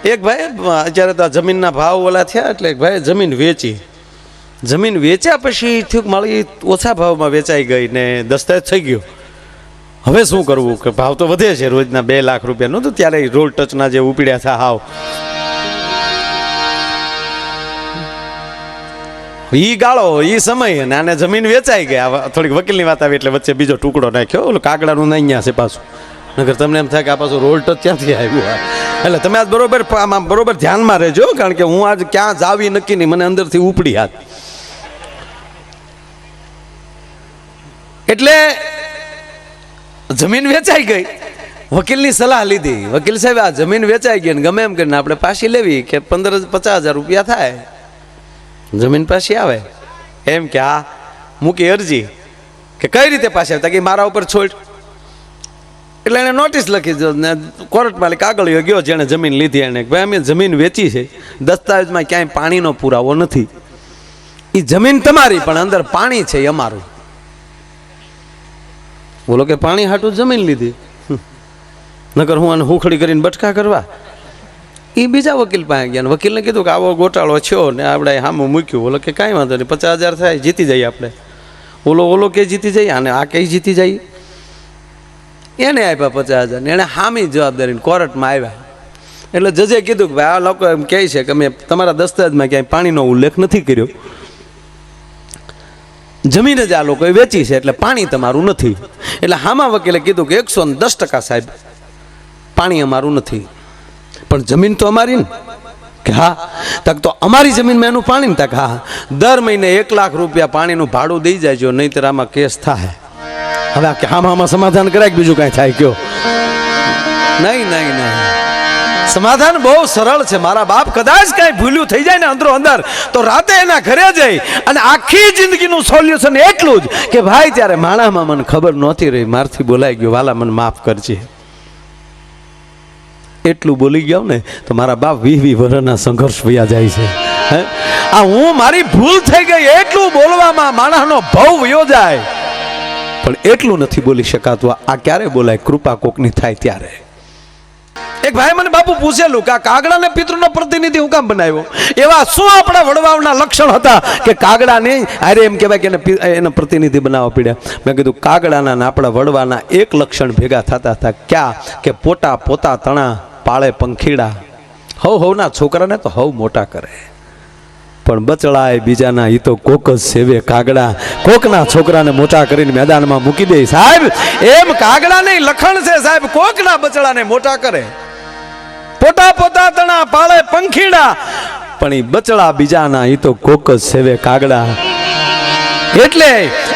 એક ભાઈ અત્યારે તો જમીનના ભાવ ઓલા થયા એટલે એક ભાઈ જમીન વેચી. જમીન વેચ્યા પછી થયું મારી ઓછા ભાવમાં વેચાઈ ગઈ ને દસ્તાવેજ થઈ ગયો. હવે શું કરવું કે ભાવ તો વધે છે રોજના 2 લાખ રૂપિયા નહોતું ત્યારે રોલ ટચના જે ઉપડ્યા હતા હાવ. ઈ ગાળો ઈ સમય અને આને જમીન વેચાઈ ગઈ. થોડીક વકીલની વાત આવી એટલે વચ્ચે બીજો ટુકડો નાખ્યો. ઓલું કાગડાનું નહીં અહીંયા છે પાછું. નગર તમને એમ થાય કે આ પાછું રોલ ટચ ક્યાંથી આવ્યું. એટલે તમે આજ બરોબર આમાં બરોબર ધ્યાનમાં રહેજો કારણ કે હું આજ ક્યાં જાવી નક્કી નહીં મને અંદરથી ઉપડી હાથ. એટલે જમીન વેચાઈ ગઈ. વકીલની સલાહ લીધી. વકીલ સાહેબ આ જમીન વેચાઈ ગઈ ને ગમે એમ કરીને આપણે પાછી લેવી કે 50,000 રૂપિયા થાય જમીન પાછી આવે એમ કે આ મૂકી અરજી કે કઈ રીતે પાછી આવતા કે મારા ઉપર છોડ. એટલે એને નોટિસ લખી ને કોર્ટમાં કાગળ ગયો જેણે જમીન લીધી એને ભાઈ અમે જમીન વેચી છે દસ્તાવેજમાં ક્યાંય પાણીનો પુરાવો નથી. એ જમીન તમારી પણ અંદર પાણી છે એ અમારું. બોલો કે પાણી હાટું જમીન લીધી નકર હું આને હુખડી કરીને બટકા કરવા. એ બીજા વકીલ પાસે ગયા વકીલને કીધું કે આવો ગોટાળો થયો ને આપણે સામું મૂક્યું. બોલો કે કાંઈ વાંધો નહીં 50,000 થાય જીતી જઈએ આપણે. ઓલો કે જીતી જઈએ અને આ કઈ જીતી જઈએ. એને આપ્યા 50,000 ને એને હામી જવાબદારી કોર્ટમાં આવ્યા. એટલે જજે કીધું કે ભાઈ આ લોકો એમ કહે છે કે અમે તમારા દસ્તાવેજમાં ક્યાંય પાણીનો ઉલ્લેખ નથી કર્યો. જમીન જ આ લોકોએ વેચી છે એટલે પાણી તમારું નથી. એટલે હામા વકીલે કીધું કે 110% સાહેબ પાણી અમારું નથી પણ જમીન તો અમારી ને. કે હા તક તો અમારી જમીનમાં એનું પાણી ને. તક હા દર મહિને 1 લાખ રૂપિયા પાણીનું ભાડું દઈ જાયજો નહીંતર આમાં કેસ થાય. હવે આમાં સમાધાન કરાય બીજું કાંઈ થાય કયો. નહીં નહીં નહીં સમાધાન બહુ સરળ છે. મારા બાપ કદાચ કાંઈ ભૂલ્યું થઈ જાય ને અંદરો અંદર તો રાતે એના ઘરે જઈ અને આખી જિંદગીનું સોલ્યુશન એટલું જ કે ભાઈ ત્યારે માણામાં મને ખબર નહોતી રહી મારથી બોલાઈ ગયો વાલા મને માફ કરજે. એટલું બોલી ગયો ને તો મારા બાપ 20 વર્ષના સંઘર્ષ વયા જાય છે. આ હું મારી ભૂલ થઈ ગઈ એટલું બોલવામાં માણસનો ભવ વયો જાય પણ એટલું નથી બોલી શકાતું. આ ક્યારે બોલાય કૃપા કોકની થાય ત્યારે. એક ભાઈ મને બાપુ પૂછેલું કે આ કાગડાને પિતૃનો પ્રતિનિધિ હું કામ બનાવ્યો. એવા શું આપણા વડવાઓના લક્ષણ હતા કે કાગડાને અરે એમ કહેવાય કે એના પ્રતિનિધિ બનાવવા પડ્યા. મેં કીધું કાગડાના ને આપણા વડવાના એક લક્ષણ ભેગા થતા હતા. ક્યાં કે પોતા પોતા તણા પાળે પંખીડા. હવના છોકરાને તો હવ મોટા કરે પણ બચડાય બીજાના એ તો કોક જ સેવે. કાગડા કોકના છોકરાને મોટા કરીને મેદાનમાં મૂકી દે સાહેબ. એમ કાગડા નહીં લખણ છે સાહેબ કોકના બચડાને મોટા કરે. પોતા પોતા તણા પાળે પંખીડા પણ એ બચડા બીજાના એ તો કોક જ સેવે કાગડા. એટલે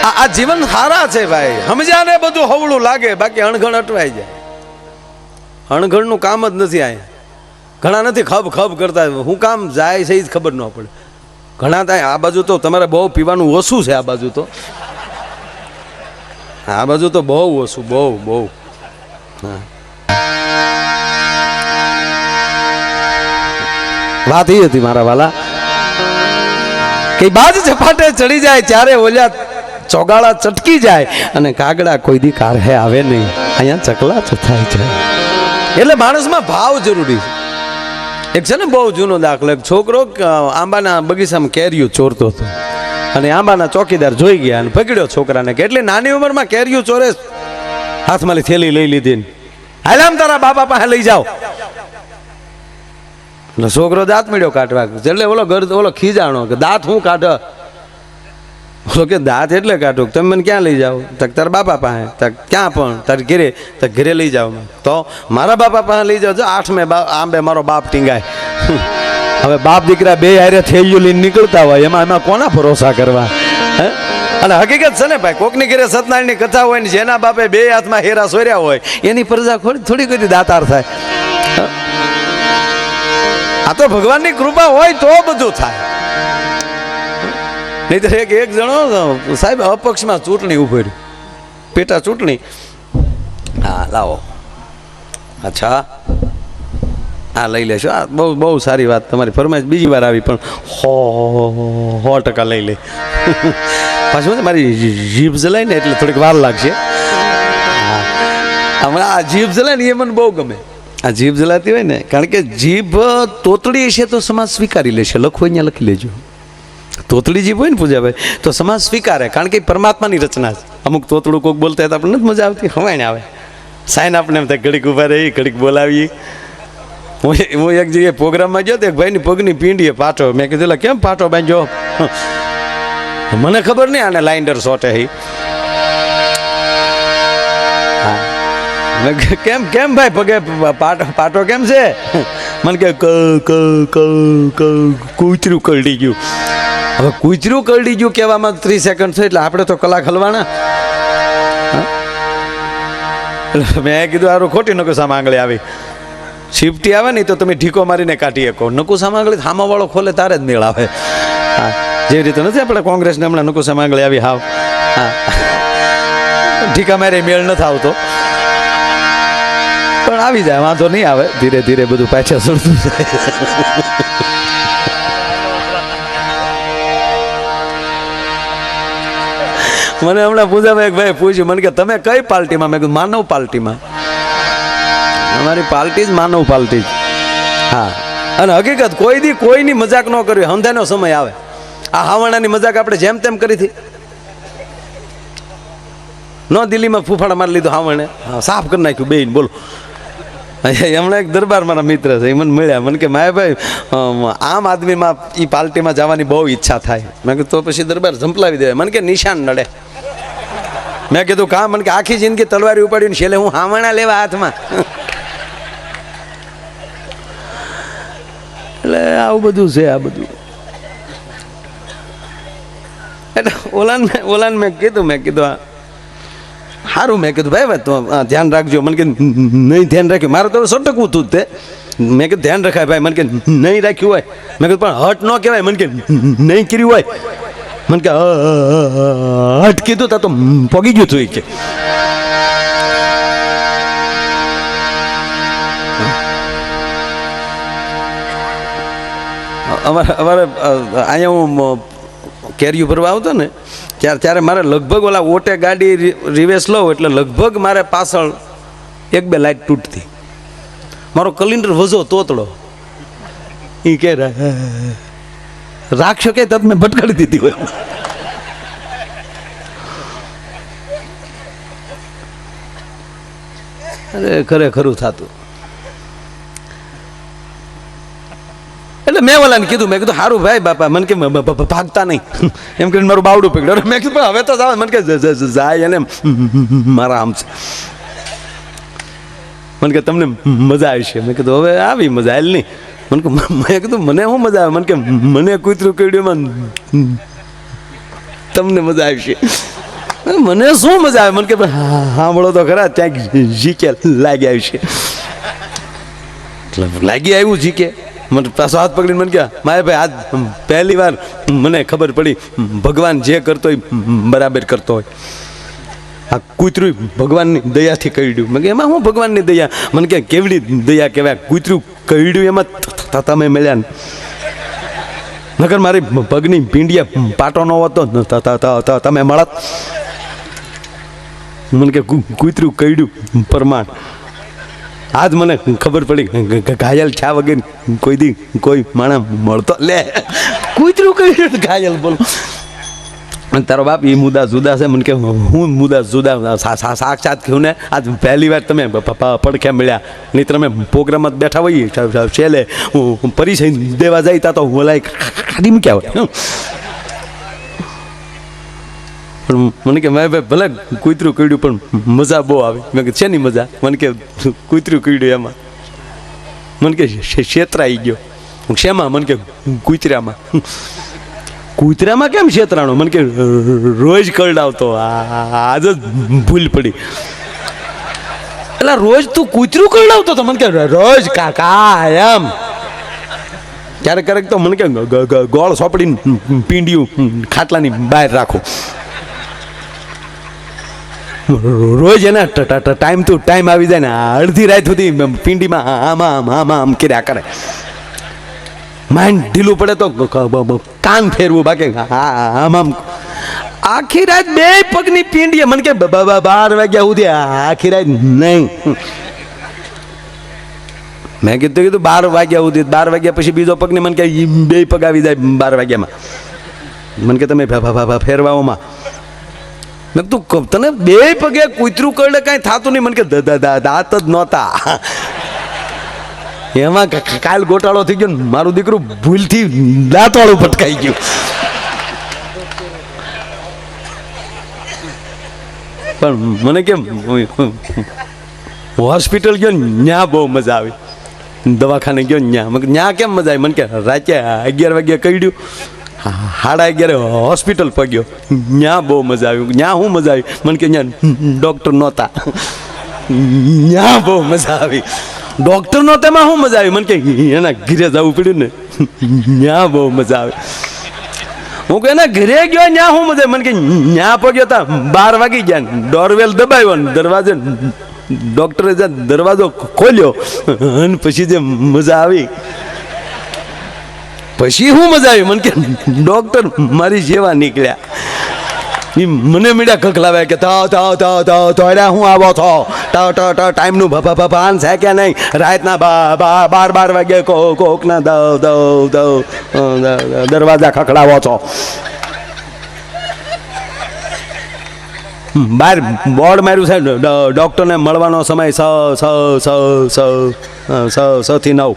આ જીવન સારા છે ભાઈ. સમજ્યા ને બધું હવળું લાગે બાકી અણઘણ અટવાઈ જાય. અણઘણનું કામ જ નથી. અહીંયા ઘણા નથી ખબ ખબ કરતા હું કામ જાય છે એ જ ખબર ન પડે. ઘણા થાય આ બાજુ તો તમારે બહુ પીવાનું ઓછું છે. આ બાજુ તો બહુ ઓછું બહુ. હા વાત એ હતી મારા વાલા કે બાજ ઝપાટે ચડી જાય ત્યારે ઓલ્યા ચોગાળા ચટકી જાય અને કાગડા કોઈ દી કારહે આવે નહીં. અહીંયા ચકલા ચથાઈ જાય. એટલે માણસમાં ભાવ જરૂરી છે. એક છે ને બહુ જૂનો દાખલો. એક છોકરો આંબાના બગીચામાં કેરીઓ ચોરતો હતો અને આંબાના ચોકીદાર જોઈ ગયા અને પકડ્યો છોકરાને કે એટલે નાની ઉંમરમાં કેરીઓ ચોરે હાથમાં થેલી લઈ લીધી. હાલ આમ તારા બાપા પાસે લઈ જાઓ. એટલે છોકરો દાંત મળ્યો કાઢવા. એટલે ઓલો ખીજાણો કે દાંત હું કાઢ. ઓલો કે દાંત એટલે કાઢું તમે મને ક્યાં લઈ જાઓ. તક તારા બાપા પાસે. તક ક્યાં પણ તારે ઘરે. તક ઘરે લઈ જાઓ. તો મારા બાપા પાસે લઈ જાઓ. 8મે આંબે મારો બાપ ટીંગાય. હવે બાપ દીકરા બે હારે થેલીઓ લઈને નીકળતા હોય એમાં કોના ભરોસા કરવા. અને હકીકત છે ને ભાઈ કોકની ઘરે સત્યનારાયણની કથા હોય ને જેના બાપે 2 હાથમાં હેરા સોર્યા હોય એની પ્રજા થોડી કોઈ દાતાર થાય. આ તો ભગવાનની કૃપા હોય તો બધું થાય. નહીં તો એક જણો સાહેબ અપક્ષમાં ચૂંટણી ઉભી રહી પેટા ચૂંટણી. હા લાવો. અચ્છા હા લઈ લેશો. આ બહુ સારી વાત તમારી ફરમાઈશ બીજી વાર આવી પણ 100% લઈ લે. પાછું મારી જીભ જલાય ને એટલે થોડીક વાર લાગશે. હમણાં આ જીભ જલાય ને એ મને બહુ ગમે. આ જીભ જલાતી હોય ને, કારણ કે જીભ તોતડી છે તો સમાજ સ્વીકારી લેશે. લખવું અહીંયા લખી લેજો. તોતડી જીભ હોય ને પૂજાભાઈ તો સમાજ સ્વીકારે, કારણ કે પરમાત્માની રચના છે. અમુક તોતડું કોઈક બોલતા હોય તો આપણને નથી મજા આવતી, હવાય ને આવે સાઈન આપણે એમ થાય ઘડીક ઉભા રહી ઘડીક બોલાવીએ. હું એક જગ્યાએ પ્રોગ્રામમાં ગયો તો એક ભાઈની પગની પીંડીએ પાટો. મેં કીધું કેમ પાટો બાંધ્યો? મને ખબર નહીં આને લાઇન્ડર શોટે હી. કેમ કેમ ભાઈ પગે પાટો કેમ છે? મને કે કૂતરું કરડી ગયું. હવે કૂતરું કરડી ગયું કહેવામાં 30 સેકન્ડ છે, એટલે આપણે તો કલાક હલવાના. મેં કીધું સારું ખોટી નકુસામાં આંગળી આવી. શિફ્ટી આવે ને તો તમે ઢીકો મારીને કાઢી શકો. નકુસામાં આંગળી હામાવાળો ખોલે તારે જ મેળ આવે. હા, જેવી રીતે નથી આપણે કોંગ્રેસને હમણાં નકુસામાં આંગળી આવી હાવ. હા, ઢીકા મારે મેળ નથી આવતો, પણ આવી જાય, વાંધો નહીં આવે. ધીરે ધીરે બધું પાછા સડતું જાય. મને હમણાં પૂજામાં એક ભાઈ પૂછ્યું, મને કે તમે કઈ પાર્ટીમાં? મેં કીધું માનવ પાર્ટીમાં. અમારી પાર્ટી જ માનવ પાર્ટી જ. હા, અને હકીકત કોઈ દી કોઈની મજાક ન કરવી. હંધાનો સમય આવે, આ હાવણાની મજાક આપણે જેમ તેમ કરી હતી. ન દિલ્હીમાં ફૂફાડા મારી લીધું હાવણે, સાફ કરી નાખ્યું બેન. બોલો, હમણાં એક દરબાર મારા મિત્ર છે, એ મને મળ્યા. મને કે માયાભાઈ આમ આદમીમાં એ પાર્ટીમાં જવાની બહુ ઈચ્છા થાય. મેં કીધું તો પછી દરબાર ઝંપલાવી દેવાય. મને કે નિશાન નડે. મેં કીધું કામ? મને કે આખી જિંદગી તલવારી ઉપાડીને છેલ્લે હું હાવણા લેવા હાથમાં. એટલે આવું બધું છે આ બધું. એટલે ઓલાન મેં કીધું સારું. મેં કીધું ભાઈ તો ધ્યાન રાખજો. મને કે નહીં ધ્યાન રાખ્યું. મારે તો સટકવું હતું તે. મેં કીધું ધ્યાન રખાય ભાઈ. મને કે નહીં રાખ્યું હોય. મેં કીધું પણ હટ ન કહેવાય. મને કે નહીં કર્યું હોય. મને કે હટ કીધું તા તો પગી ગયું હતું કે. અમારે અહીંયા હું કેરીઓ ભરવા આવતો ને ત્યારે મારે લગભગ ઓલા ઓટે ગાડી રિવેસ લઉં એટલે લગભગ મારે પાછળ 1-2 લાઈટ તૂટતી. મારો કલિન્ડર વજો તોતડો. એ કે રાખશો કે તત મેં ભટકાડી દીધી હોય. અરે ખરેખરું થતું. એટલે મેં ઓલાને કીધું, મેં કીધું સારું ભાઈ બાપા. મને કે ભાગતા નહીં એમ કરીને મારું બાવડું પકડ્યું. મેં કીધું હવે તો જાવ. મને કે જાય એને મારા આમ છે. મને કે તમને મજા આવશે. મેં કીધું હવે આવી મજા આવેલ નહીં. મને કે મેં કીધું મને શું મજા આવે? મને કે મને કૂતરું કરડ્યું તમને મજા આવશે. મને શું મજા આવે? મને કે સાંભળો તો ખરા, ત્યાં જીકે લાગી આવશે. લાગી આવ્યું જીકે. મને પાછો હાથ પકડીને મને કહ્યા, મારે ભાઈ આજ પહેલી વાર મને ખબર પડી ભગવાન જે કરતો હોય બરાબર કરતો હોય. આ કૂતરું ભગવાનની દયાથી કરડ્યું. મેં કે એમાં હું ભગવાનની દયા? મને કે કેવડી દયા કહેવાય? કૂતરું કરડ્યું એમાં તમે મળ્યા ને. નકર મારી પગની પીંડિયા પાટો ન હોત તો તમે મળત. મને કે કૂતરું કરડ્યું પ્રમાણ. આજ મને ખબર પડી ઘાયલ છા વગર કોઈ માણસ મળતો. લે કૂતરું કહ્યું ઘાયલ. બોલો તારો બાપ એ મુદ્દા જુદા છે. મને કે હું મુદ્દા જુદા સાક્ષાત કહ્યું ને. આજ પહેલી વાર તમે પડખે મળ્યા. નહીં તમે પ્રોગ્રામમાં બેઠા હોઈએ છેલ્લે હું પરિચય દેવા જાય તા તો ઓલા ખાડી મૂક્યા હોય. પણ મને કે મારે ભાઈ ભલે કૂતરું કીડ્યું પણ મજા બહુ આવે. મેં કે શેની મજા? મને કે કૂતરું કીડ્યું એમાં. મને કે છેતરાઈ ગયો. શેમાં? મને કે કૂતરામાં. કૂતરામાં કેમ છેતરાણો? મને કે રોજ કરડાવતો, આજ જ ભૂલ પડી. એટલે રોજ તું કૂતરું કરડાવતો તો? મને કે રોજ કાકા એમ. ક્યારેક તો મને કે ગોળ સોપડીને પીંડિયું ખાટલાની બહાર રાખો. રોજ એના ટાઈમ ટુ ટાઈમ આવી જાય ને અડધી રાત સુધી પીંડીમાં આમ કર્યા કરે. માઇન્ડ ઢીલું પડે તો કાન ફેરવું, બાકી આમ આખી રાત 2 પગની પીંડીએ. મને કે 12 વાગ્યા સુધી આખી રાત નહીં. મેં કીધું 12 વાગ્યા સુધી, 12 વાગ્યા પછી બીજો પગ ને મને કે બે પગ આવી જાય 12 વાગ્યામાં. મને કે તમે ફેરવાઓમાં. મેં તું તને બે પગે કૂતરું કરડે કાંઈ થતું નહીં. મને કે દાંત જ નહોતા. એમાં કાલ ગોટાળો થઈ ગયો, મારું દીકરું ભૂલથી દાંતવાળું પટકાઈ ગયું. પણ મને કેમ હોસ્પિટલ ગયો ન્યા બહુ મજા આવી, દવાખાને ગયો ન્યા કેમ મજા આવી. મને કે રાતે 11 વાગ્યા કઈડ્યું, 11:30 હોસ્પિટલ પગ્યો, ન્યા બહુ મજા આવી. ન્યા શું મજા આવી? મને કે ન્યા ડૉક્ટર નહોતા, ન્યા બહુ મજા આવી. ડૉક્ટર નહોતા એમાં શું મજા આવી? મને કે એના ઘરે જવું પડ્યું ને, ન્યા બહુ મજા આવી. હું કે એના ઘરે ગયો ન્યા શું મજા? મને કે ન્યા પગ્યો તા 12 વાગી ગયા, ડોરવેલ દબાવ્યો ને દરવાજે ડૉક્ટરે દરવાજો ખોલ્યો અને પછી જે મજા આવી, પછી શું મજા આવી? મને કે ડૉક્ટર મારી જેવા નીકળ્યા. એ મને મીડા ખખલાવ્યા કે તોડ્યા હું આવો છો, ટાઈમનું ભાન છે કે નહીં? રાતના 12 વાગે કોકના દરવાજા ખખડાવો છો. બહાર બોર્ડ માર્યું છે, ડૉક્ટરને મળવાનો સમય 6 થી 9.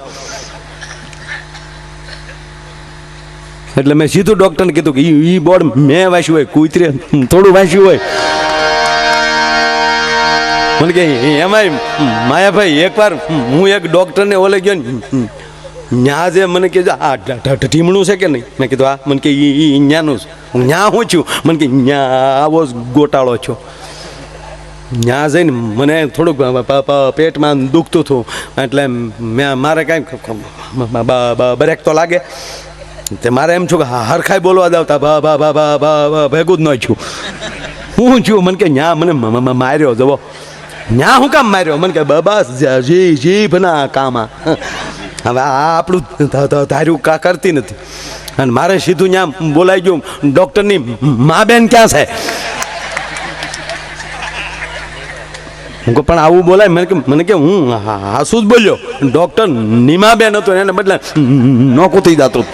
એટલે મેં સીધું ડૉક્ટરને કીધું કે એ બોર્ડ મેં વાંચ્યું હોય, કૂતરે થોડું વાંચ્યું હોય. મને કે એમાંય માયાભાઈ એકવાર હું એક ડૉક્ટરને ઓલે ગયો ને, ન્યા જે મને કે આ ઢીમણું છે કે નહીં? મેં કીધું હા. મને કે એ ન્યાનું ન્યા હું છું? મને કે ન્યા આવો જ ગોટાળો છો. ન્યા જઈને મને થોડુંક પેટમાં દુખતું હતું, એટલે મારે કાંઈ બ્રેક તો લાગે તે મારે એમ છું કે હરખાઈ બોલવા દાવતા ભેગું જ ન છું. હું છું? મને કે ન્યા મને માર્યો જવો. ન્યા હું કામ માર્યો? મને કે બસ જીભના કામા. હવે આ આપણું ધાર્યું કરતી નથી. અને મારે સીધું ત્યાં બોલાઈ ગયું, ડૉક્ટરની મા બેન ક્યાં છે? હું કહું પણ આવું બોલાય? મને કે હું હાસું જ બોલ્યો. ડૉક્ટર નીમા બેન હતો, એને બદલે નોકું થઈ જતું.